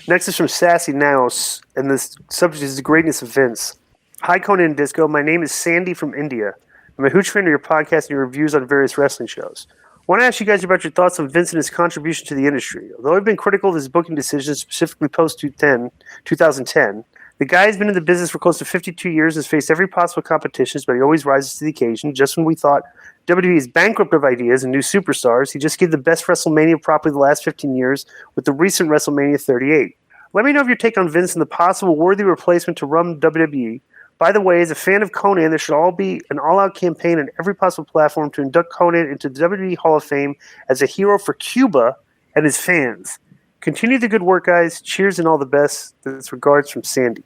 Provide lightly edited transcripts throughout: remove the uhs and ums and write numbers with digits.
Next is from Sassy Naos, and this subject is the greatness of Vince. Hi, Konnan and Disco. My name is Sandy from India. I'm a huge fan of your podcast and your reviews on various wrestling shows. I want to ask you guys about your thoughts on Vince and his contribution to the industry. Although I've been critical of his booking decisions, specifically post-2010, the guy has been in the business for close to 52 years and has faced every possible competition, but he always rises to the occasion. Just when we thought WWE is bankrupt of ideas and new superstars, he just gave the best WrestleMania properly the last 15 years with the recent WrestleMania 38. Let me know of your take on Vince and the possible worthy replacement to run WWE. By the way, as a fan of Konnan, there should all be an all-out campaign on every possible platform to induct Konnan into the WWE Hall of Fame as a hero for Cuba and his fans. Continue the good work, guys. Cheers and all the best. That's regards from Sandy.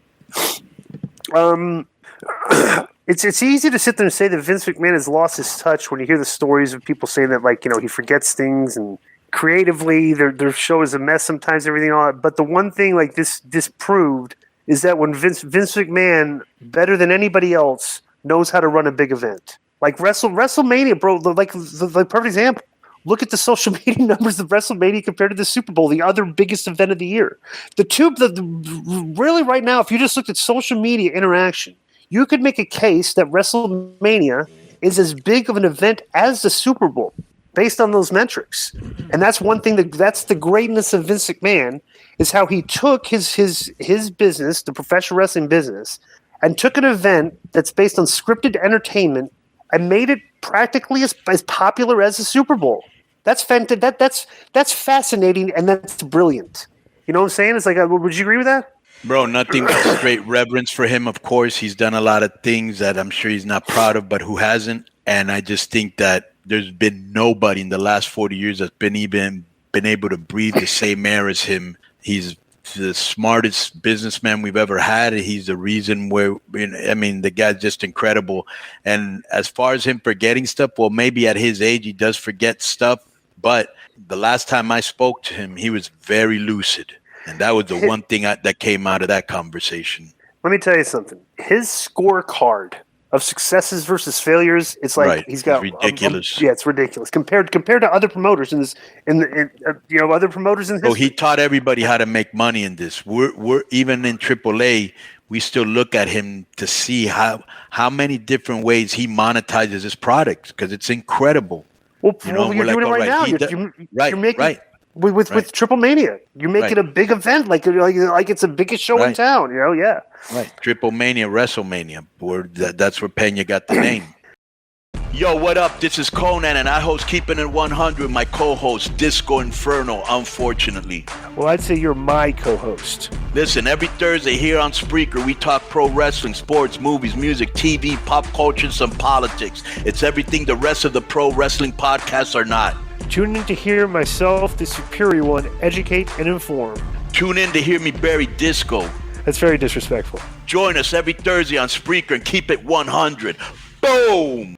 It's easy to sit there and say that Vince McMahon has lost his touch when you hear the stories of people saying that, like, he forgets things and creatively their show is a mess sometimes, everything all that. But the one thing like this proved is that when Vince McMahon, better than anybody else, knows how to run a big event. Like WrestleMania, bro, like the perfect example. Look at the social media numbers of WrestleMania compared to the Super Bowl, the other biggest event of the year. Really right now, if you just looked at social media interaction, you could make a case that WrestleMania is as big of an event as the Super Bowl based on those metrics. And that's one thing that's the greatness of Vince McMahon, is how he took his business, the professional wrestling business, and took an event that's based on scripted entertainment and made it practically as popular as the Super Bowl. That's fascinating, and that's brilliant. You know what I'm saying? It's like, would you agree with that? Bro, nothing but great reverence for him, of course. He's done a lot of things that I'm sure he's not proud of, but who hasn't? And I just think that there's been nobody in the last 40 years that's been able to breathe the same air as him. He's the smartest businessman we've ever had. He's the reason the guy's just incredible. And as far as him forgetting stuff, well, maybe at his age, he does forget stuff. But the last time I spoke to him, he was very lucid. And that was the one thing that came out of that conversation. Let me tell you something. His scorecard of successes versus failures, it's like he's got ridiculous. It's ridiculous compared to other promoters in other promoters in history. Oh, he taught everybody how to make money in this. We're even in AAA, we still look at him to see how many different ways he monetizes his products, because it's incredible. Well, you're doing it right now. You're making with Triple Mania. You make it a big event, like it's the biggest show in town. Yeah. Right, Triple Mania, WrestleMania. That's where Pena got the name. Yo, what up? This is Konnan, and I host Keeping It 100. My co-host, Disco Inferno, unfortunately. Well, I'd say you're my co-host. Listen, every Thursday here on Spreaker, we talk pro wrestling, sports, movies, music, TV, pop culture, and some politics. It's everything the rest of the pro wrestling podcasts are not. Tune in to hear myself, the superior one, educate and inform. Tune in to hear me bury Disco. That's very disrespectful. Join us every Thursday on Spreaker and keep it 100. Boom!